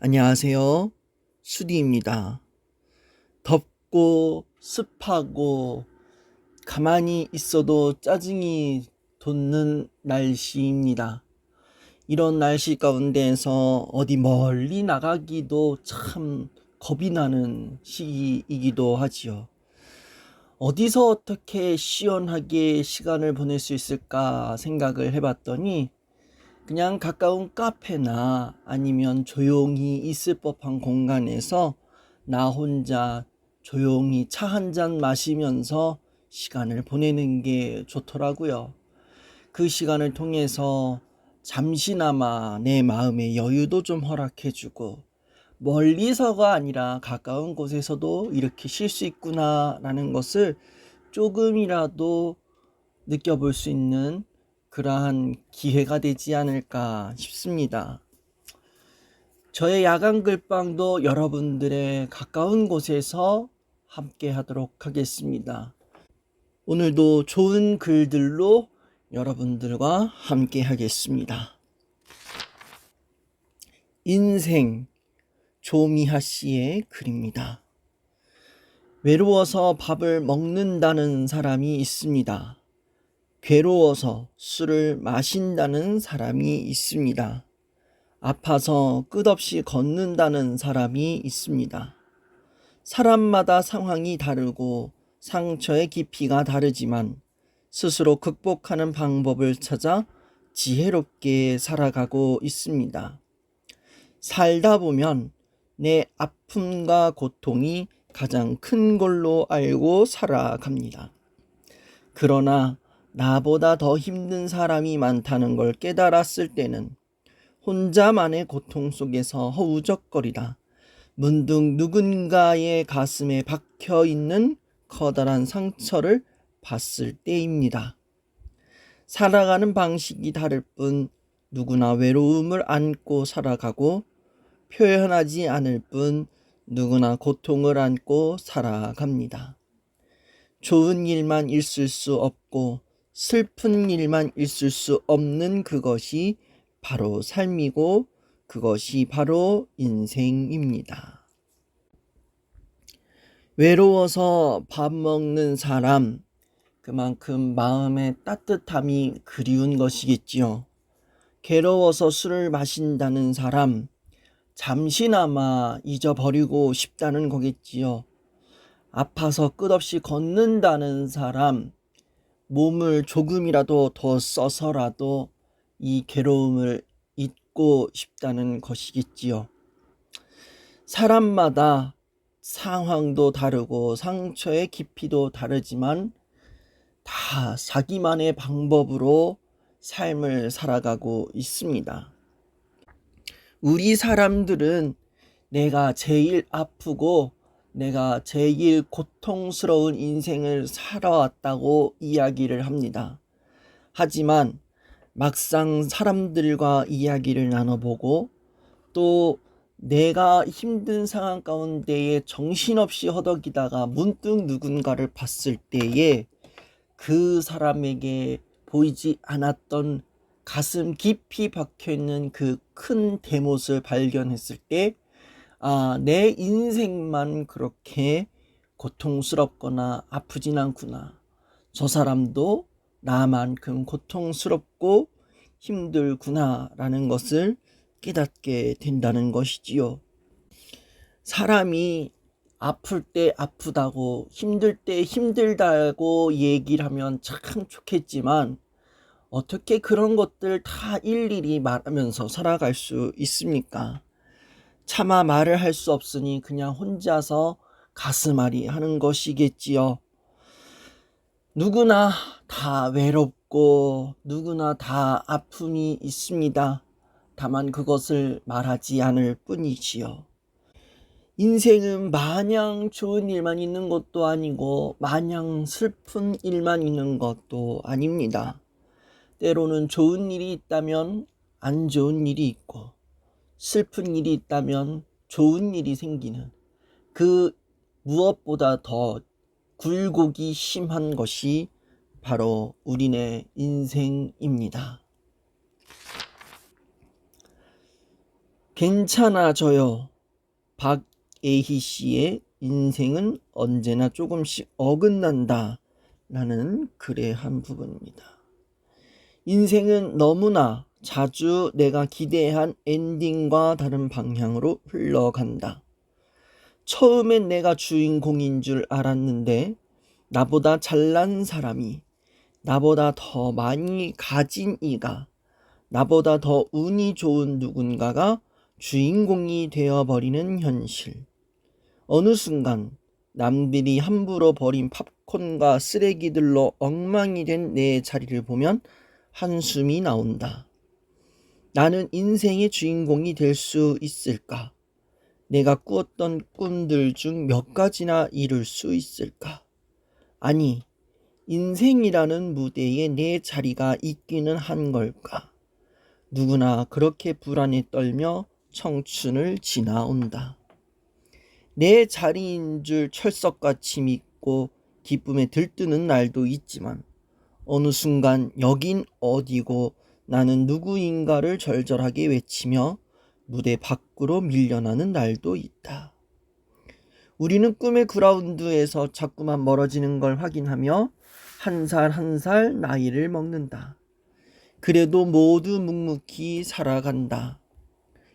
안녕하세요. 수디입니다. 덥고 습하고 가만히 있어도 짜증이 돋는 날씨입니다. 이런 날씨 가운데에서 어디 멀리 나가기도 참 겁이 나는 시기이기도 하지요. 어디서 어떻게 시원하게 시간을 보낼 수 있을까 생각을 해봤더니 그냥 가까운 카페나 아니면 조용히 있을 법한 공간에서 나 혼자 조용히 차 한 잔 마시면서 시간을 보내는 게 좋더라고요. 그 시간을 통해서 잠시나마 내 마음의 여유도 좀 허락해주고 멀리서가 아니라 가까운 곳에서도 이렇게 쉴 수 있구나라는 것을 조금이라도 느껴볼 수 있는 그러한 기회가 되지 않을까 싶습니다. 저의 야간 글방도 여러분들의 가까운 곳에서 함께 하도록 하겠습니다. 오늘도 좋은 글들로 여러분들과 함께 하겠습니다. 인생, 조미하 씨의 글입니다. 외로워서 밥을 먹는다는 사람이 있습니다. 괴로워서 술을 마신다는 사람이 있습니다. 아파서 끝없이 걷는다는 사람이 있습니다. 사람마다 상황이 다르고 상처의 깊이가 다르지만 스스로 극복하는 방법을 찾아 지혜롭게 살아가고 있습니다. 살다 보면 내 아픔과 고통이 가장 큰 걸로 알고 살아갑니다. 그러나 나보다 더 힘든 사람이 많다는 걸 깨달았을 때는 혼자만의 고통 속에서 허우적거리다 문득 누군가의 가슴에 박혀 있는 커다란 상처를 봤을 때입니다. 살아가는 방식이 다를 뿐 누구나 외로움을 안고 살아가고 표현하지 않을 뿐 누구나 고통을 안고 살아갑니다. 좋은 일만 있을 수 없고 슬픈 일만 있을 수 없는 그것이 바로 삶이고 그것이 바로 인생입니다. 외로워서 밥 먹는 사람, 그만큼 마음의 따뜻함이 그리운 것이겠지요. 괴로워서 술을 마신다는 사람, 잠시나마 잊어버리고 싶다는 거겠지요. 아파서 끝없이 걷는다는 사람, 몸을 조금이라도 더 써서라도 이 괴로움을 잊고 싶다는 것이겠지요. 사람마다 상황도 다르고 상처의 깊이도 다르지만 다 자기만의 방법으로 삶을 살아가고 있습니다. 우리 사람들은 내가 제일 아프고 내가 제일 고통스러운 인생을 살아왔다고 이야기를 합니다. 하지만 막상 사람들과 이야기를 나눠보고 또 내가 힘든 상황 가운데에 정신없이 허덕이다가 문득 누군가를 봤을 때에 그 사람에게 보이지 않았던 가슴 깊이 박혀있는 그 큰 대못을 발견했을 때 내 인생만 그렇게 고통스럽거나 아프진 않구나. 저 사람도 나만큼 고통스럽고 힘들구나 라는 것을 깨닫게 된다는 것이지요. 사람이 아플 때 아프다고 힘들 때 힘들다고 얘기를 하면 참 좋겠지만 어떻게 그런 것들 다 일일이 말하면서 살아갈 수 있습니까? 차마 말을 할 수 없으니 그냥 혼자서 가슴앓이 하는 것이겠지요. 누구나 다 외롭고 누구나 다 아픔이 있습니다. 다만 그것을 말하지 않을 뿐이지요. 인생은 마냥 좋은 일만 있는 것도 아니고 마냥 슬픈 일만 있는 것도 아닙니다. 때로는 좋은 일이 있다면 안 좋은 일이 있고 슬픈 일이 있다면 좋은 일이 생기는 그 무엇보다 더 굴곡이 심한 것이 바로 우리네 인생입니다. 괜찮아져요. 박예희 씨의 인생은 언제나 조금씩 어긋난다 라는 글의 한 부분입니다. 인생은 너무나 자주 내가 기대한 엔딩과 다른 방향으로 흘러간다. 처음엔 내가 주인공인 줄 알았는데 나보다 잘난 사람이, 나보다 더 많이 가진 이가, 나보다 더 운이 좋은 누군가가 주인공이 되어버리는 현실. 어느 순간 남들이 함부로 버린 팝콘과 쓰레기들로 엉망이 된 내 자리를 보면 한숨이 나온다. 나는 인생의 주인공이 될 수 있을까? 내가 꾸었던 꿈들 중 몇 가지나 이룰 수 있을까? 아니, 인생이라는 무대에 내 자리가 있기는 한 걸까? 누구나 그렇게 불안에 떨며 청춘을 지나온다. 내 자리인 줄 철석같이 믿고 기쁨에 들뜨는 날도 있지만 어느 순간 여긴 어디고 나는 누구인가를 절절하게 외치며 무대 밖으로 밀려나는 날도 있다. 우리는 꿈의 그라운드에서 자꾸만 멀어지는 걸 확인하며 한 살 한 살 나이를 먹는다. 그래도 모두 묵묵히 살아간다.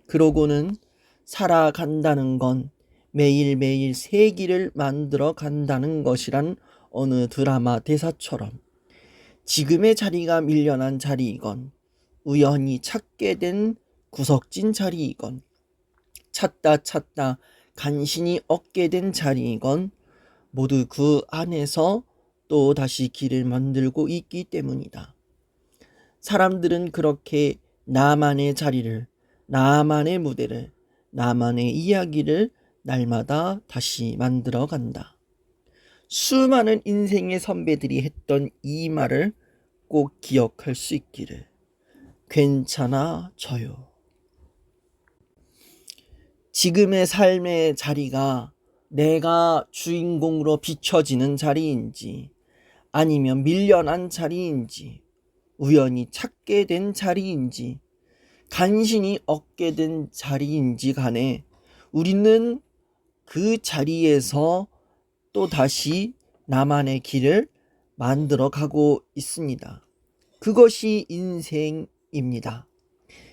그러고는 살아간다는 건 매일매일 새 길을 만들어 간다는 것이란 어느 드라마 대사처럼 지금의 자리가 밀려난 자리이건 우연히 찾게 된 구석진 자리이건 찾다 간신히 얻게 된 자리이건 모두 그 안에서 또 다시 길을 만들고 있기 때문이다. 사람들은 그렇게 나만의 자리를, 나만의 무대를, 나만의 이야기를 날마다 다시 만들어 간다. 수많은 인생의 선배들이 했던 이 말을 꼭 기억할 수 있기를. 괜찮아져요. 지금의 삶의 자리가 내가 주인공으로 비춰지는 자리인지 아니면 밀려난 자리인지 우연히 찾게 된 자리인지 간신히 얻게 된 자리인지 간에 우리는 그 자리에서 또 다시 나만의 길을 만들어 가고 있습니다. 그것이 인생입니다.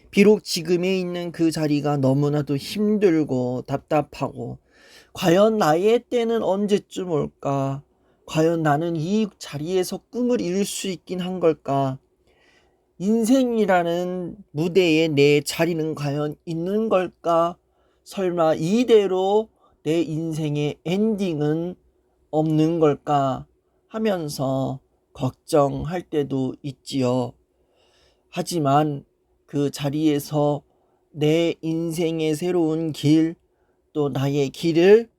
비록 지금에 있는 그 자리가 너무나도 힘들고 답답하고 과연 나의 때는 언제쯤 올까? 과연 나는 이 자리에서 꿈을 이룰 수 있긴 한 걸까? 인생이라는 무대에 내 자리는 과연 있는 걸까? 설마 이대로 내 인생의 엔딩은 없는 걸까? 하면서 걱정할 때도 있지요. 하지만 그 자리에서 내 인생의 새로운 길, 또 나의 길을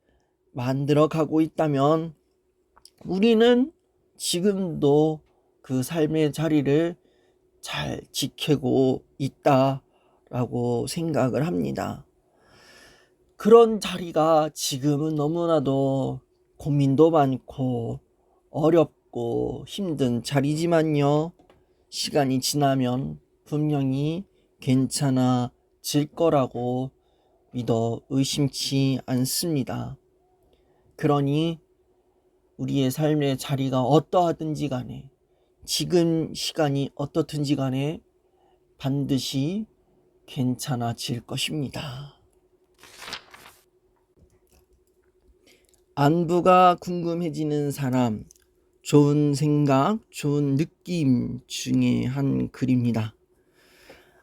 만들어 가고 있다면 우리는 지금도 그 삶의 자리를 잘 지키고 있다라고 생각을 합니다. 그런 자리가 지금은 너무나도 고민도 많고 어렵고 힘든 자리지만요. 시간이 지나면 분명히 괜찮아질 거라고 믿어 의심치 않습니다. 그러니 우리의 삶의 자리가 어떠하든지 간에 지금 시간이 어떻든지 간에 반드시 괜찮아질 것입니다. 안부가 궁금해지는 사람, 좋은 생각, 좋은 느낌 중에 한 글입니다.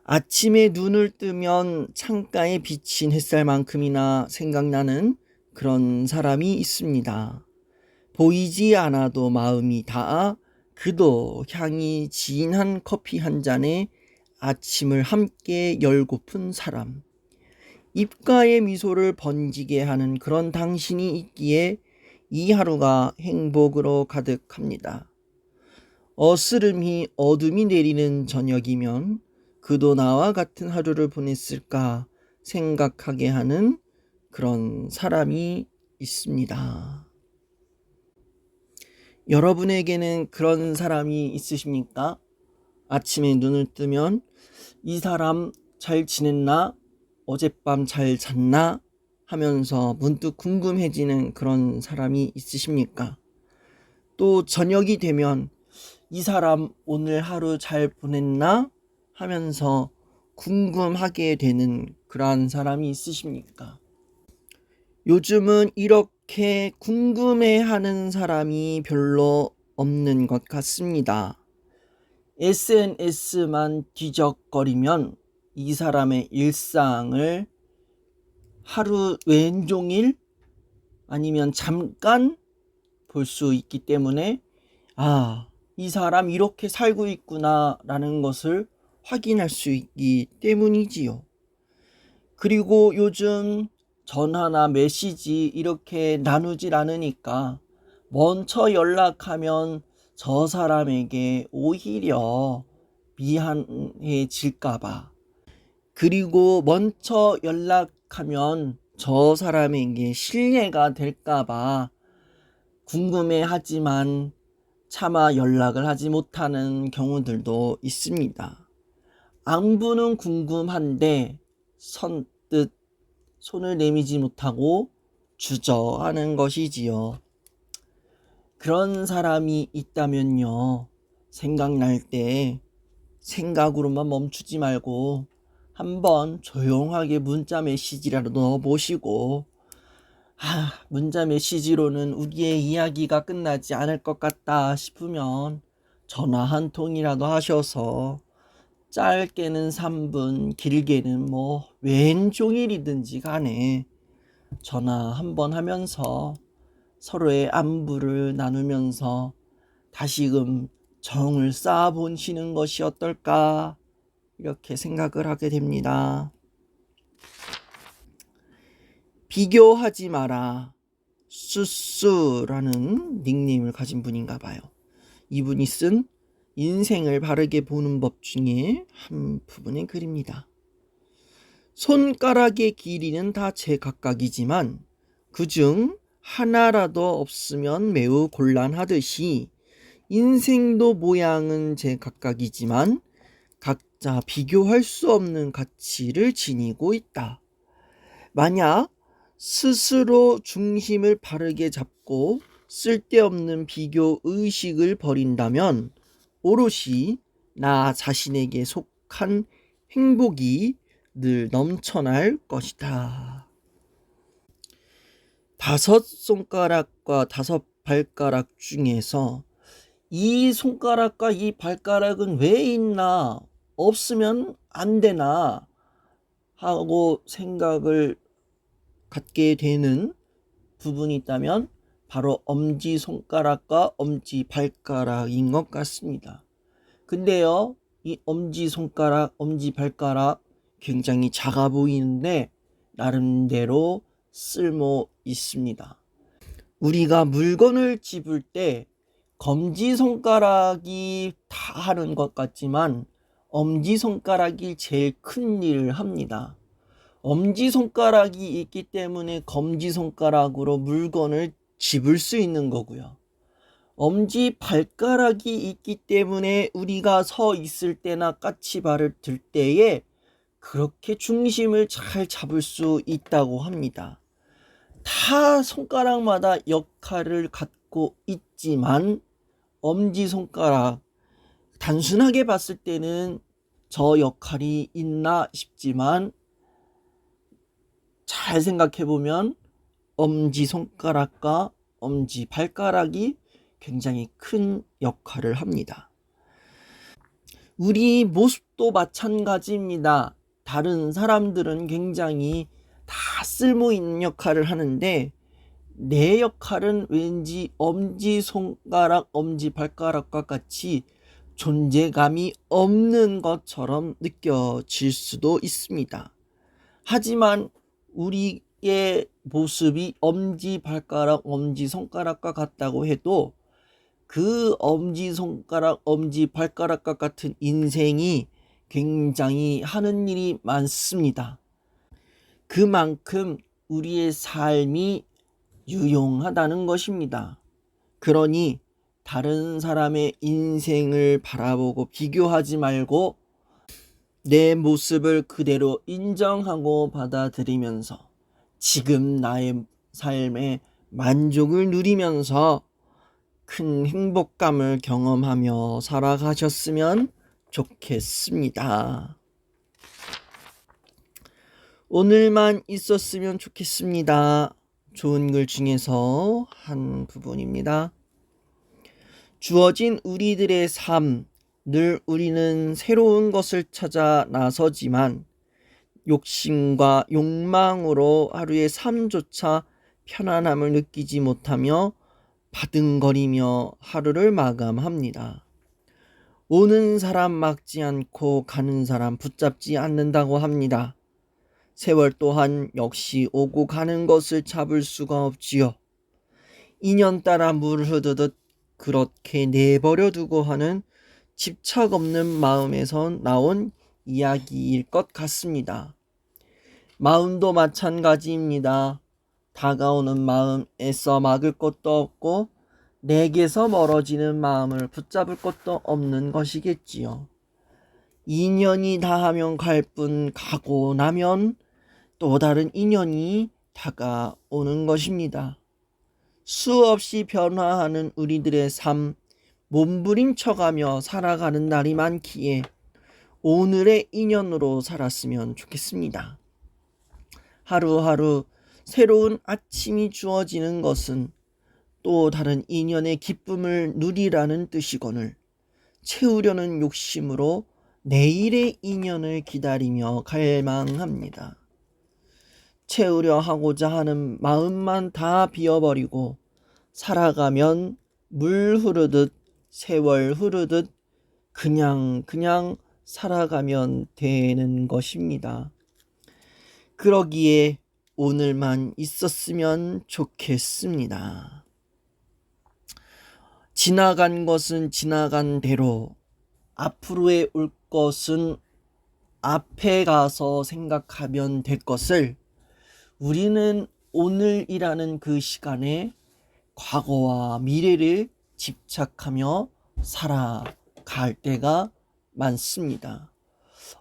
아침에 눈을 뜨면 창가에 비친 햇살만큼이나 생각나는 그런 사람이 있습니다. 보이지 않아도 마음이 닿아 그도 향이 진한 커피 한 잔에 아침을 함께 열고픈 사람. 입가에 미소를 번지게 하는 그런 당신이 있기에 이 하루가 행복으로 가득합니다. 어스름히 어둠이 내리는 저녁이면 그도 나와 같은 하루를 보냈을까 생각하게 하는 그런 사람이 있습니다. 여러분에게는 그런 사람이 있으십니까? 아침에 눈을 뜨면 이 사람 잘 지냈나? 어젯밤 잘 잤나? 하면서 문득 궁금해지는 그런 사람이 있으십니까? 또 저녁이 되면 이 사람 오늘 하루 잘 보냈나? 하면서 궁금하게 되는 그러한 사람이 있으십니까? 요즘은 이렇게 궁금해하는 사람이 별로 없는 것 같습니다. SNS만 뒤적거리면 이 사람의 일상을 하루 왼종일 아니면 잠깐 볼 수 있기 때문에 이 사람 이렇게 살고 있구나 라는 것을 확인할 수 있기 때문이지요. 그리고 요즘 전화나 메시지 이렇게 나누질 않으니까 먼저 연락하면 저 사람에게 오히려 미안해질까봐, 그리고 먼저 연락하면 저 사람에게 실례가 될까봐 궁금해하지만 차마 연락을 하지 못하는 경우들도 있습니다. 안부는 궁금한데 선뜻 손을 내미지 못하고 주저하는 것이지요. 그런 사람이 있다면요, 생각날 때 생각으로만 멈추지 말고 한번 조용하게 문자 메시지라도 넣어보시고, 문자 메시지로는 우리의 이야기가 끝나지 않을 것 같다 싶으면 전화 한 통이라도 하셔서 짧게는 3분, 길게는 왼종일이든지 간에 전화 한번 하면서 서로의 안부를 나누면서 다시금 정을 쌓아보시는 것이 어떨까, 이렇게 생각을 하게 됩니다. 비교하지 마라. 쑤쑤라는 닉네임을 가진 분인가 봐요. 이분이 쓴 인생을 바르게 보는 법 중에 한 부분의 글입니다. 손가락의 길이는 다 제각각이지만 그중 하나라도 없으면 매우 곤란하듯이 인생도 모양은 제각각이지만 각자 비교할 수 없는 가치를 지니고 있다. 만약 스스로 중심을 바르게 잡고 쓸데없는 비교 의식을 버린다면 오롯이 나 자신에게 속한 행복이 늘 넘쳐날 것이다. 5손가락과 5발가락 중에서 이 손가락과 이 발가락은 왜 있나, 없으면 안 되나 하고 생각을 갖게 되는 부분이 있다면 바로 엄지손가락과 엄지발가락인 것 같습니다. 근데요, 이 엄지손가락, 엄지발가락 굉장히 작아 보이는데 나름대로 쓸모 있습니다. 우리가 물건을 집을 때 검지손가락이 다 하는 것 같지만 엄지손가락이 제일 큰 일을 합니다. 엄지손가락이 있기 때문에 검지손가락으로 물건을 집을 수 있는 거고요. 엄지발가락이 있기 때문에 우리가 서 있을 때나 까치발을 들 때에 그렇게 중심을 잘 잡을 수 있다고 합니다. 다 손가락마다 역할을 갖고 있지만 엄지손가락, 단순하게 봤을 때는 저 역할이 있나 싶지만 잘 생각해보면 엄지손가락과 엄지발가락이 굉장히 큰 역할을 합니다. 우리 모습도 마찬가지입니다. 다른 사람들은 굉장히 다 쓸모있는 역할을 하는데 내 역할은 왠지 엄지손가락, 엄지발가락과 같이 존재감이 없는 것처럼 느껴질 수도 있습니다. 하지만 우리의 모습이 엄지발가락, 엄지손가락과 같다고 해도 그 엄지손가락, 엄지발가락과 같은 인생이 굉장히 하는 일이 많습니다. 그만큼 우리의 삶이 유용하다는 것입니다. 그러니 다른 사람의 인생을 바라보고 비교하지 말고 내 모습을 그대로 인정하고 받아들이면서 지금 나의 삶에 만족을 누리면서 큰 행복감을 경험하며 살아가셨으면 좋겠습니다. 오늘만 있었으면 좋겠습니다. 좋은 글 중에서 한 부분입니다. 주어진 우리들의 삶, 늘 우리는 새로운 것을 찾아 나서지만 욕심과 욕망으로 하루의 삶조차 편안함을 느끼지 못하며 바둥거리며 하루를 마감합니다. 오는 사람 막지 않고 가는 사람 붙잡지 않는다고 합니다. 세월 또한 역시 오고 가는 것을 잡을 수가 없지요. 인연 따라 물 흐르듯 그렇게 내버려 두고 하는 집착 없는 마음에서 나온 이야기일 것 같습니다. 마음도 마찬가지입니다. 다가오는 마음 애써 막을 것도 없고 내게서 멀어지는 마음을 붙잡을 것도 없는 것이겠지요. 인연이 다하면 갈 뿐 가고 나면 또 다른 인연이 다가오는 것입니다. 수없이 변화하는 우리들의 삶, 몸부림쳐가며 살아가는 날이 많기에 오늘의 인연으로 살았으면 좋겠습니다. 하루하루 새로운 아침이 주어지는 것은 또 다른 인연의 기쁨을 누리라는 뜻이거늘 채우려는 욕심으로 내일의 인연을 기다리며 갈망합니다. 채우려 하고자 하는 마음만 다 비워버리고 살아가면 물 흐르듯 세월 흐르듯 그냥 살아가면 되는 것입니다. 그러기에 오늘만 있었으면 좋겠습니다. 지나간 것은 지나간 대로, 앞으로에 올 것은 앞에 가서 생각하면 될 것을 우리는 오늘이라는 그 시간에 과거와 미래를 집착하며 살아갈 때가 많습니다.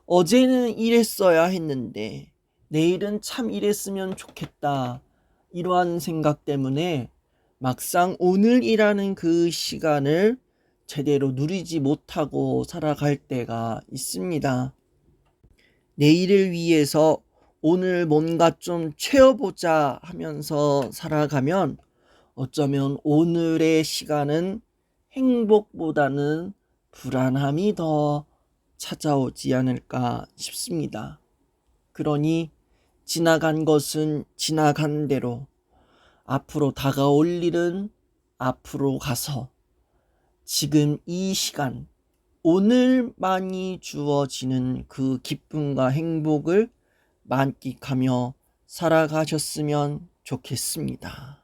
어제는 이랬어야 했는데 내일은 참 이랬으면 좋겠다. 이러한 생각 때문에 막상 오늘이라는 그 시간을 제대로 누리지 못하고 살아갈 때가 있습니다. 내일을 위해서 오늘 뭔가 좀 채워보자 하면서 살아가면 어쩌면 오늘의 시간은 행복보다는 불안함이 더 찾아오지 않을까 싶습니다. 그러니 지나간 것은 지나간 대로, 앞으로 다가올 일은 앞으로 가서 지금 이 시간, 오늘만이 주어지는 그 기쁨과 행복을 만끽하며 살아가셨으면 좋겠습니다.